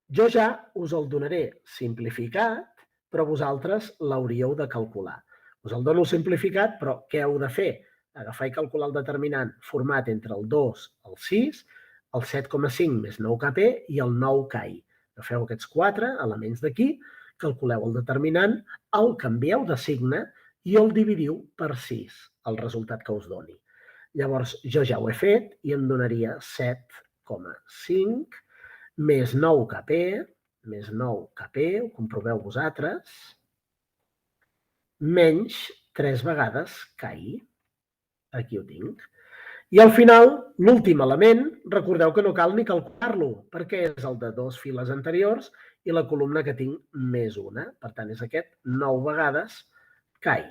Jo ja us el donaré simplificat, però vosaltres l'hauríeu de calcular. Us el dono simplificat, però què heu de fer? Agafar i calcular el determinant format entre el 2, el 6, el 7,5 més 9KP i el 9KI. Agafeu aquests 4 elements d'aquí, calculeu el determinant, el canvieu de signe i el dividiu per 6, el resultat que us doni. Llavors, jo ja ho he fet i em donaria 7,5 més 9KP, ho comproveu vosaltres, menys 3 vegades KI. Aquí ho tinc. I al final, l'últim element, recordeu que no cal ni calcular-lo, perquè és el de 2 files anteriors i la columna que tinc més una. Per tant, és aquest 9 vegades KI.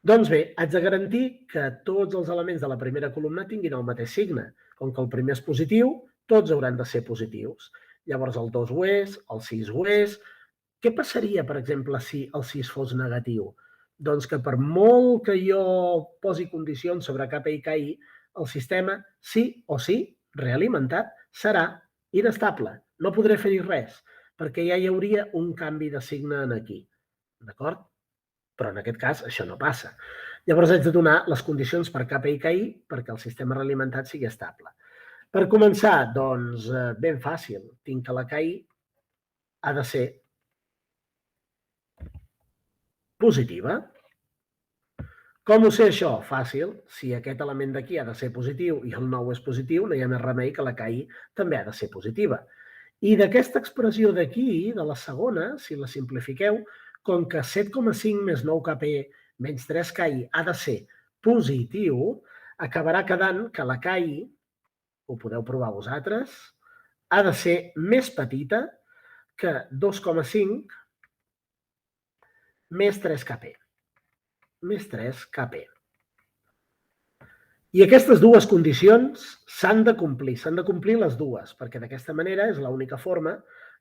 Doncs bé, haig de garantir que tots els elements de la primera columna tinguin el mateix signe. Com que el primer és positiu, tots hauran de ser positius. Llavors el 2 ho és, el 6 ho és. Què passaria, per exemple, si el 6 fos negatiu? Doncs que per molt que jo posi condicions sobre KP i KI, el sistema sí o sí, realimentat, serà inestable. No podré fer-hi res, perquè ja hi hauria un canvi de signe aquí. D'acord? Però en aquest cas això no passa. Llavors haig de donar les condicions per KP i KI perquè el sistema realimentat sigui estable. Per començar, doncs, ben fàcil. Tinc que la KI ha de ser positiva. Com ho sé això? Fàcil. Si aquest element d'aquí ha de ser positiu i el 9 és positiu, no hi ha més remei que la KI també ha de ser positiva. I d'aquesta expressió d'aquí, de la segona, si la simplifiqueu, com que 7,5 més 9KP menys 3KI ha de ser positiu, acabarà quedant que la KI, ho podeu provar vosaltres, ha de ser més petita que 2,5 més 3KP. Més 3KP. I aquestes dues condicions s'han de complir les dues, perquè d'aquesta manera és l'única forma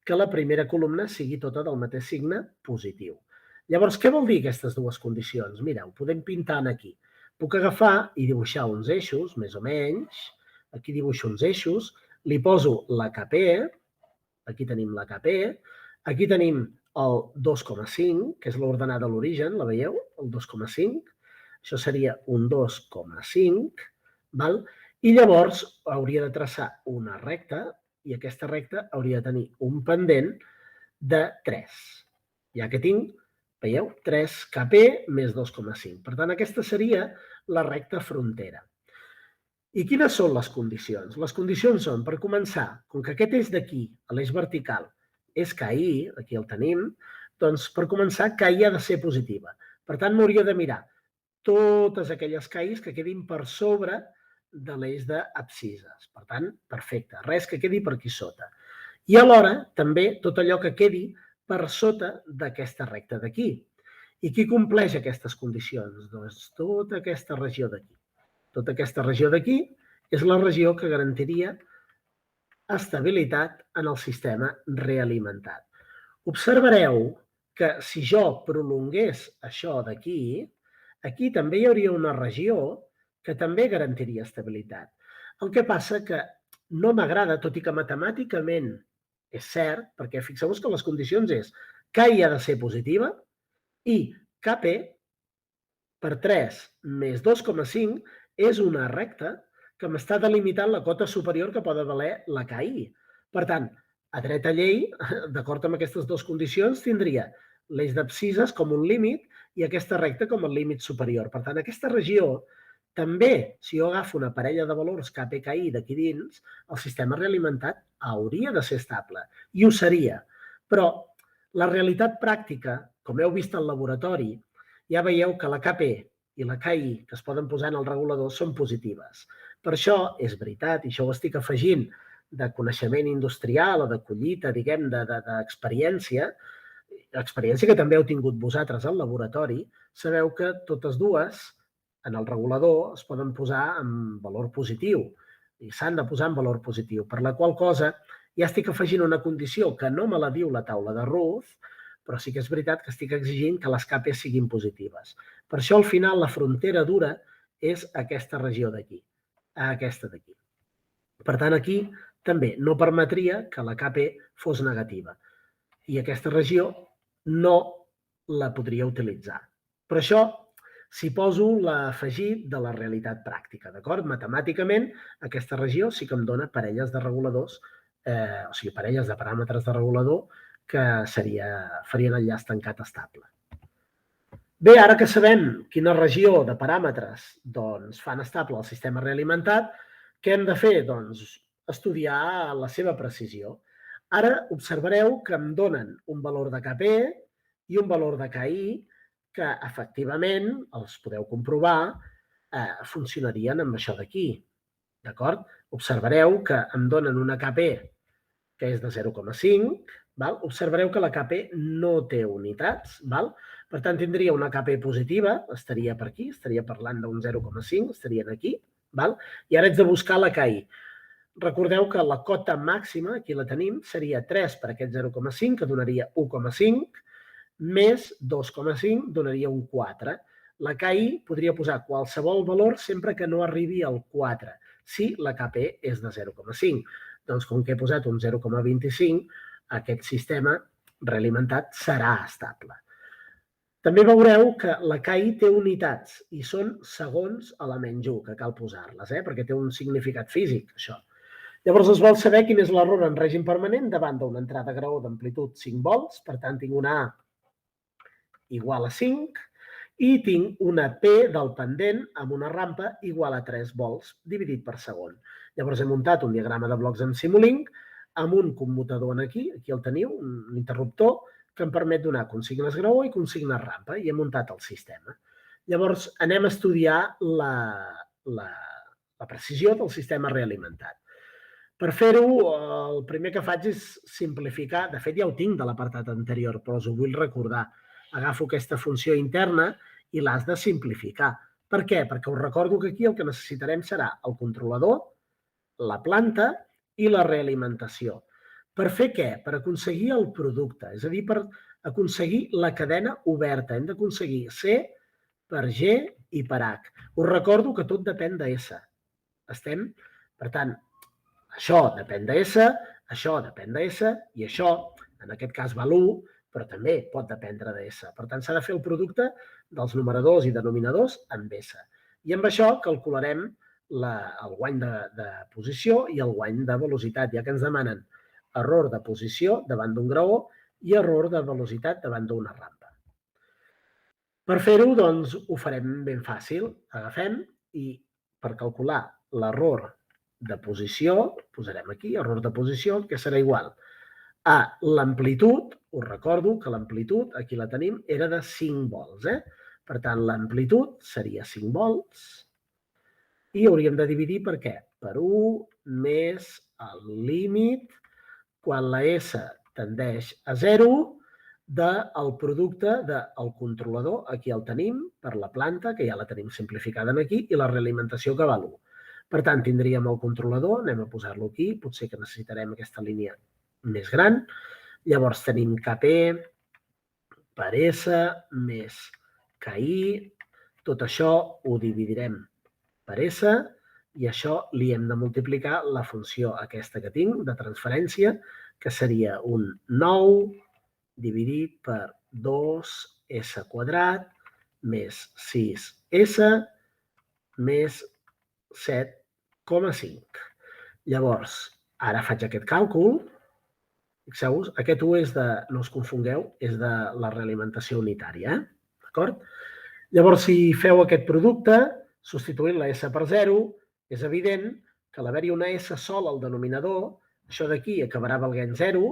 que la primera columna sigui tota del mateix signe positiu. Llavors, què vol dir aquestes dues condicions? Mira, ho podem pintar aquí. Puc agafar i dibuixar uns eixos, més o menys. Aquí dibuixo uns eixos, li poso la KP, aquí tenim la KP, aquí tenim el 2,5, que és l'ordenada de l'origen, la veieu? El 2,5. Això seria un 2,5, val? I llavors hauria de traçar una recta i aquesta recta hauria de tenir un pendent de 3. Ja que tinc, veieu, 3kp més 2,5. Per tant, aquesta seria la recta frontera. I quines són les condicions? Les condicions són, per començar, com que aquest eix d'aquí, l'eix vertical, és KI, aquí el tenim, doncs per començar, KI ha de ser positiva. Per tant, m'hauria de mirar totes aquelles KIs que quedin per sobre de l'eix d'abscisses. Per tant, perfecte, res que quedi per aquí sota. I alhora, també, tot allò que quedi per sota d'aquesta recta d'aquí. I qui compleix aquestes condicions? Doncs tota aquesta regió d'aquí. Tota aquesta regió d'aquí és la regió que garantiria estabilitat en el sistema realimentat. Observareu que si jo prolongués això d'aquí, aquí també hi hauria una regió que també garantiria estabilitat. El que passa que no m'agrada, tot i que matemàticament és cert, perquè fixeu-vos que les condicions és que hi ha de ser positiva i KP per 3 més 2,5 és una recta que m'està delimitant la cota superior que pot valer la KI. Per tant, a dreta llei, d'acord amb aquestes dues condicions, tindria l'eix d'abscisses com un límit i aquesta recta com el límit superior. Per tant, aquesta regió també, si jo agafo una parella de valors KPKI d'aquí dins, el sistema realimentat hauria de ser estable, i ho seria. Però la realitat pràctica, com heu vist al laboratori, ja veieu que la KP i la KI que es poden posar en el regulador són positives. Per això és veritat, i això ho estic afegint de coneixement industrial o de collita, diguem, d'experiència, experiència que també heu tingut vosaltres al laboratori, sabeu que totes dues en el regulador es poden posar en valor positiu i s'han de posar en valor positiu, per la qual cosa ja estic afegint una condició que no me la diu la taula de Ruth, però sí que és veritat que estic exigint que les capes siguin positives. Per això, al final, la frontera dura és aquesta regió d'aquí, aquesta d'aquí. Per tant, aquí també no permetria que la KP fos negativa i aquesta regió no la podria utilitzar. Per això, s'hi poso l'afegit de la realitat pràctica, d'acord? Matemàticament, aquesta regió sí que em dona parelles de reguladors, o sigui, parelles de paràmetres de regulador que farien el llaç tancat estable. Bé, ara que sabem quina regió de paràmetres doncs, fan estable el sistema realimentat, què hem de fer? Doncs estudiar la seva precisió. Ara observareu que em donen un valor de KP i un valor de KI que efectivament, els podeu comprovar, funcionarien amb això d'aquí. D'acord? Observareu que em donen una KP que és de 0,5, observareu que la KP no té unitats. Per tant, tindria una KP positiva, estaria per aquí, estaria parlant d'un 0,5, estarien aquí. I ara haig de buscar la KI. Recordeu que la cota màxima, aquí la tenim, seria 3 per aquest 0,5, que donaria 1,5, més 2,5 donaria un 4. La KI podria posar qualsevol valor sempre que no arribi al 4, si la KP és de 0,5. Doncs com que he posat un 0,25, aquest sistema realimentat serà estable. També veureu que la KI té unitats i són segons elements 1, que cal posar-les, perquè té un significat físic, això. Llavors es vol saber quin és l'error en règim permanent davant d'una entrada a graó d'amplitud 5 volts, per tant tinc una A igual a 5 i tinc una P del pendent amb una rampa igual a 3 volts dividit per segon. Llavors he muntat un diagrama de blocs amb Simulink amb un commutador aquí el teniu, un interruptor que em permet donar consignes graó i consignes rampa i he muntat el sistema. Llavors anem a estudiar la precisió del sistema realimentat. Per fer-ho, el primer que faig és simplificar. De fet, ja ho tinc de l'apartat anterior, però us ho vull recordar. Agafo aquesta funció interna i l'has de simplificar. Per què? Perquè us recordo que aquí el que necessitarem serà el controlador, la planta i la realimentació. Per fer què? Per aconseguir el producte, és a dir, per aconseguir la cadena oberta. Hem d'aconseguir C per G i per H. Us recordo que tot depèn de S. Estem? Per tant, això depèn de S, això depèn de S i això, en aquest cas val 1, però també pot dependre de S. Per tant, s'ha de fer el producte dels numeradors i denominadors amb S. I amb això calcularem el guany de posició i el guany de velocitat, ja que ens demanen error de posició davant d'un graó i error de velocitat davant d'una rampa. Per fer-ho, doncs, ho farem ben fàcil. Agafem i per calcular l'error de posició, posarem aquí, error de posició, que serà igual a l'amplitud, us recordo que l'amplitud, aquí la tenim, era de 5 volts. Per tant, l'amplitud seria 5 volts i hauríem de dividir per què? Per 1 més el límit, quan la S tendeix a 0, del producte del controlador, aquí el tenim, per la planta, que ja la tenim simplificada aquí, i la realimentació que val 1. Per tant, tindríem el controlador, anem a posar-lo aquí, potser que necessitarem aquesta línia més gran. Llavors tenim Kp per S més Ki. Tot això ho dividirem per S i això li hem de multiplicar la funció aquesta que tinc de transferència, que seria un 9 dividit per 2s quadrat més 6s més 7,5. Llavors, ara faig aquest càlcul. Fixeu-vos, aquest 1 és de, no us confongueu, és de la realimentació unitària. D'acord? Llavors, si feu aquest producte, substituint la S per 0, és evident que a l'haver-hi una S sola al denominador, això d'aquí acabarà valent 0,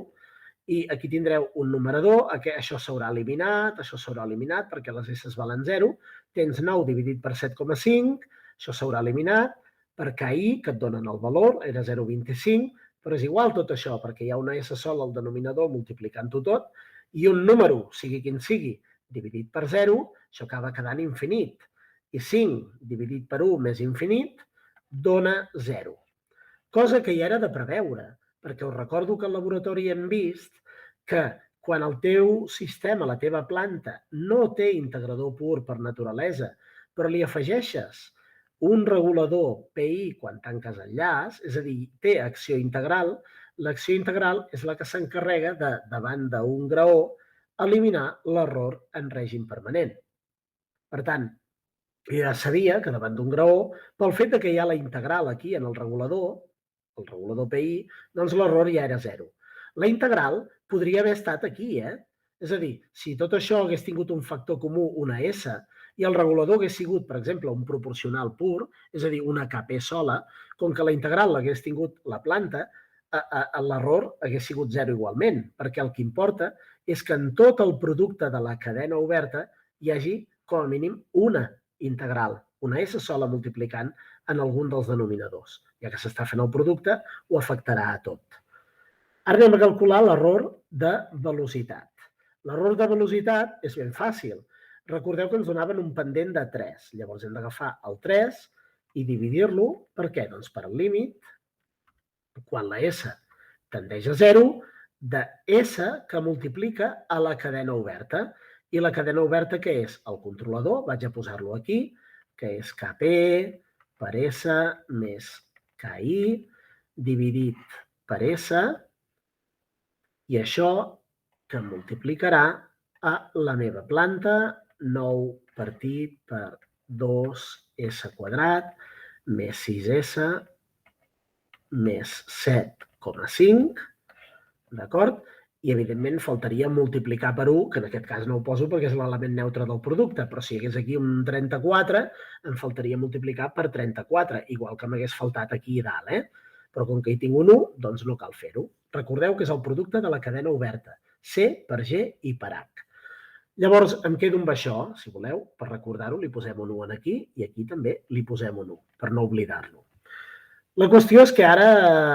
i aquí tindreu un numerador, això s'haurà eliminat, perquè les S valen 0, tens 9 dividit per 7,5, això s'haurà eliminat, per KI, que et donen el valor, era 0,25, però és igual tot això, perquè hi ha una S sola al denominador multiplicant-ho tot, i un número, sigui quin sigui, dividit per 0, això acaba quedant infinit. I 5 dividit per 1 més infinit dona 0. Cosa que ja era de preveure, perquè us recordo que al laboratori hem vist que quan el teu sistema, la teva planta, no té integrador pur per naturalesa, però li afegeixes un regulador PI quan tanques enllaç, és a dir, té acció integral, l'acció integral és la que s'encarrega de, davant d'un graó, eliminar l'error en règim permanent. Per tant, ja sabia que davant d'un graó, pel fet que hi ha la integral aquí en el regulador PI, doncs l'error ja era 0. La integral podria haver estat aquí, És a dir, si tot això hagués tingut un factor comú, una S, i el regulador hagués sigut, per exemple, un proporcional pur, és a dir, una Kp sola, com que la integral l'hagués tingut la planta, l'error hagués sigut 0 igualment, perquè el que importa és que en tot el producte de la cadena oberta hi hagi, com a mínim, una integral, una S sola multiplicant en algun dels denominadors. Ja que s'està fent el producte, ho afectarà a tot. Ara anem a calcular l'error de velocitat. L'error de velocitat és ben fàcil. Recordeu que ens donaven un pendent de 3. Llavors hem d'agafar el 3 i dividir-lo. Per què? Doncs per el límit, quan la S tendeix a 0, de S que multiplica a la cadena oberta. I la cadena oberta què és? El controlador, vaig a posar-lo aquí, que és Kp per S més Ki dividit per S, i això que em multiplicarà a la meva planta, 9 partit per 2s quadrat més 6s més 7,5, d'acord? I, evidentment, faltaria multiplicar per 1, que en aquest cas no ho poso perquè és l'element neutre del producte, però si hi hagués aquí un 34, em faltaria multiplicar per 34, igual que m'hagués faltat aquí a dalt, Però com que hi tinc un 1, doncs no cal fer-ho. Recordeu que és el producte de la cadena oberta, C per G i per H. Llavors, em quedo amb això, si voleu, per recordar-ho, li posem un 1 aquí i aquí també li posem un 1, per no oblidar-lo. La qüestió és que ara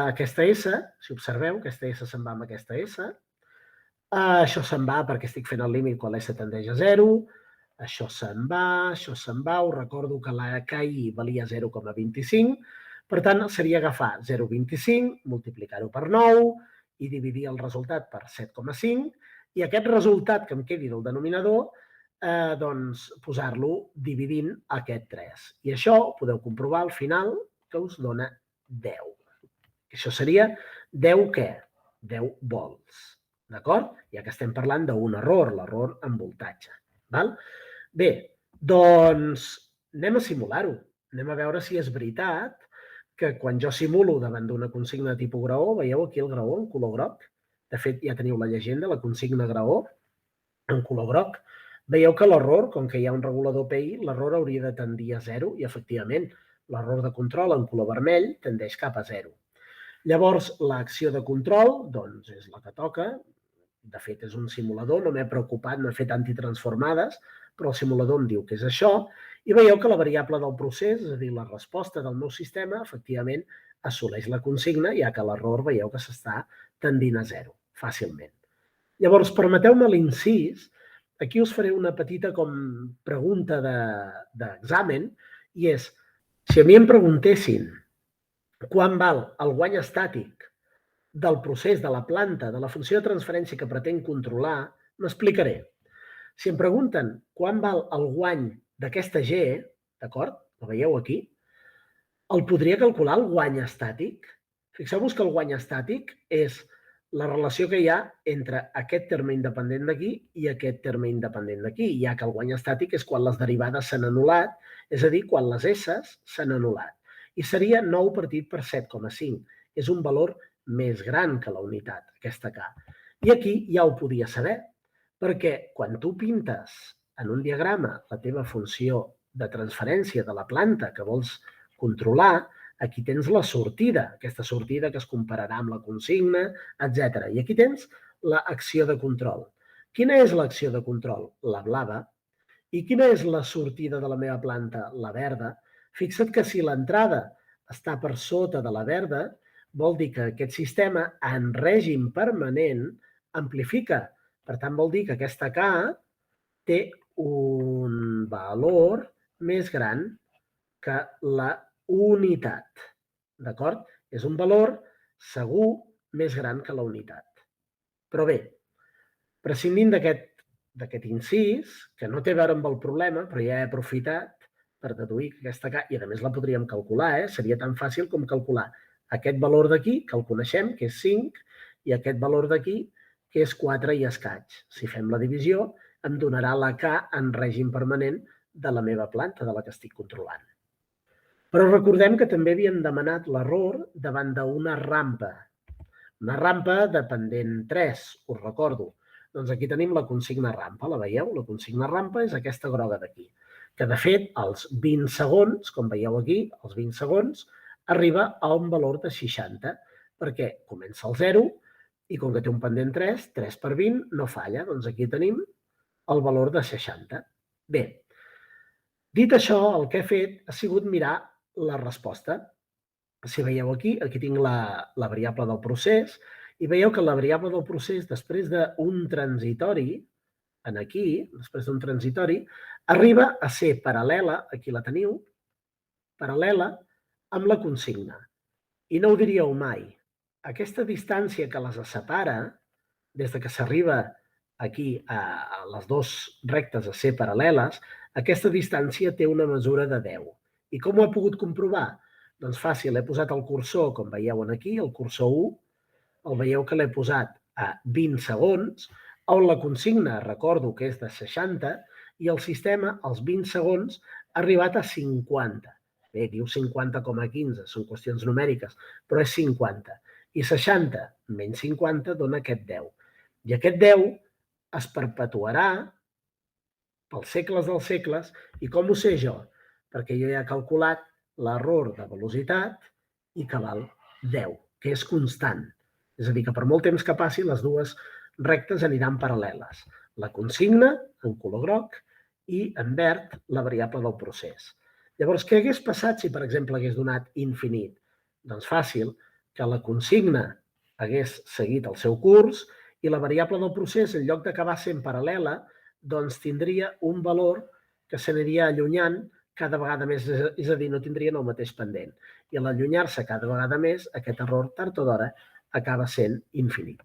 aquesta S, si observeu, aquesta S se'n va amb aquesta S, això se'n va perquè estic fent el límit quan l'S tendeix a 0, això se'n va, us recordo que la KI valia 0,25, per tant, seria agafar 0,25, multiplicar-ho per 9 i dividir el resultat per 7,5, i aquest resultat que em quedi del denominador, doncs posar-lo dividint aquest 3. I això ho podeu comprovar al final, que us dona 10. Això seria 10 què? 10 volts. D'acord? Ja que estem parlant d'un error, l'error en voltatge. Val? Bé, doncs anem a simular-ho. Anem a veure si és veritat que quan jo simulo davant d'una consigna de tipus graó, veieu aquí el graó en color groc? De fet, ja teniu la llegenda, la consigna graó en color groc. Veieu que l'error, com que hi ha un regulador PI, l'error hauria de tendir a 0 i, efectivament, l'error de control en color vermell tendeix cap a 0. Llavors, l'acció de control, doncs, és la que toca. De fet, és un simulador, no m'he preocupat, no he fet antitransformades, però el simulador em diu que és això, i veieu que la variable del procés, és a dir, la resposta del meu sistema, efectivament, assoleix la consigna, ja que l'error veieu que s'està tendint a 0, fàcilment. Llavors, permeteu-me l'incís, aquí us faré una petita pregunta d'examen, i és, si a mi em preguntessin quant val el guany estàtic del procés de la planta, de la funció de transferència que pretenc controlar, m'explicaré. Si em pregunten quant val el guany d'aquesta G, d'acord? La veieu aquí? El podria calcular el guany estàtic? Fixeu-vos que el guany estàtic és la relació que hi ha entre aquest terme independent d'aquí i aquest terme independent d'aquí, ja que el guany estàtic és quan les derivades s'han anul·lat, és a dir, quan les S s'han anul·lat. I seria 9 partit per 7,5. És un valor més gran que la unitat, aquesta K. I aquí ja ho podia saber, perquè quan tu pintes en un diagrama la teva funció de transferència de la planta que vols controlar, aquí tens la sortida, aquesta sortida que es compararà amb la consigna, etc. I aquí tens l'acció de control. Quina és l'acció de control? La blava. I quina és la sortida de la meva planta? La verda. Fixa't que si l'entrada està per sota de la verda, vol dir que aquest sistema en règim permanent amplifica. Per tant, vol dir que aquesta K té un valor més gran que la unitat. D'acord? És un valor segur més gran que la unitat. Però bé, prescindint d'aquest incís, que no té a veure amb el problema, però ja he aprofitat per deduir que aquesta K, i a més la podríem calcular, seria tan fàcil com calcular aquest valor d'aquí, que el coneixem, que és 5, i aquest valor d'aquí, que és 4 i escaig. Si fem la divisió, em donarà la K en règim permanent de la meva planta, de la que estic controlant. Però recordem que també havíem demanat l'error davant d'una rampa. Una rampa de pendent 3, us recordo. Doncs aquí tenim la consigna rampa, la veieu? La consigna rampa és aquesta groga d'aquí, que de fet als 20 segons, com veieu aquí, als 20 segons, arriba a un valor de 60, perquè comença al 0 i com que té un pendent 3, 3 per 20 no falla, doncs aquí tenim el valor de 60. Bé, dit això, el que he fet ha sigut mirar la resposta. Si veieu aquí, aquí tinc la variable del procés, i veieu que la variable del procés, després d'un transitori, aquí, després d'un transitori, arriba a ser paral·lela, aquí la teniu, paral·lela amb la consigna. I no ho diríeu mai. Aquesta distància que les separa, des que s'arriba aquí a les dues rectes a ser paral·leles, aquesta distància té una mesura de 10. I com ho he pogut comprovar? Doncs fàcil, he posat el cursor, com veieu aquí, el cursor 1, el veieu que l'he posat a 20 segons, on la consigna, recordo que és de 60, i el sistema, als 20 segons, ha arribat a 50. Bé, diu 50,15, són qüestions numèriques, però és 50. I 60 menys 50 dona aquest 10. I aquest 10 es perpetuarà pels segles dels segles. I com ho sé jo? Perquè jo ja he calculat l'error de velocitat i que val 10, que és constant. És a dir, que per molt temps que passi, les dues rectes aniran paral·leles. La consigna, en color groc, i en verd, la variable del procés. Llavors, què hagués passat si, per exemple, hagués donat infinit? Doncs fàcil, que la consigna hagués seguit el seu curs i la variable del procés, en lloc d'acabar sent paral·lela, doncs tindria un valor que s'aniria allunyant cada vegada més, és a dir, no tindrien el mateix pendent. I a l'allunyar-se cada vegada més, aquest error, tard o d'hora, acaba sent infinit.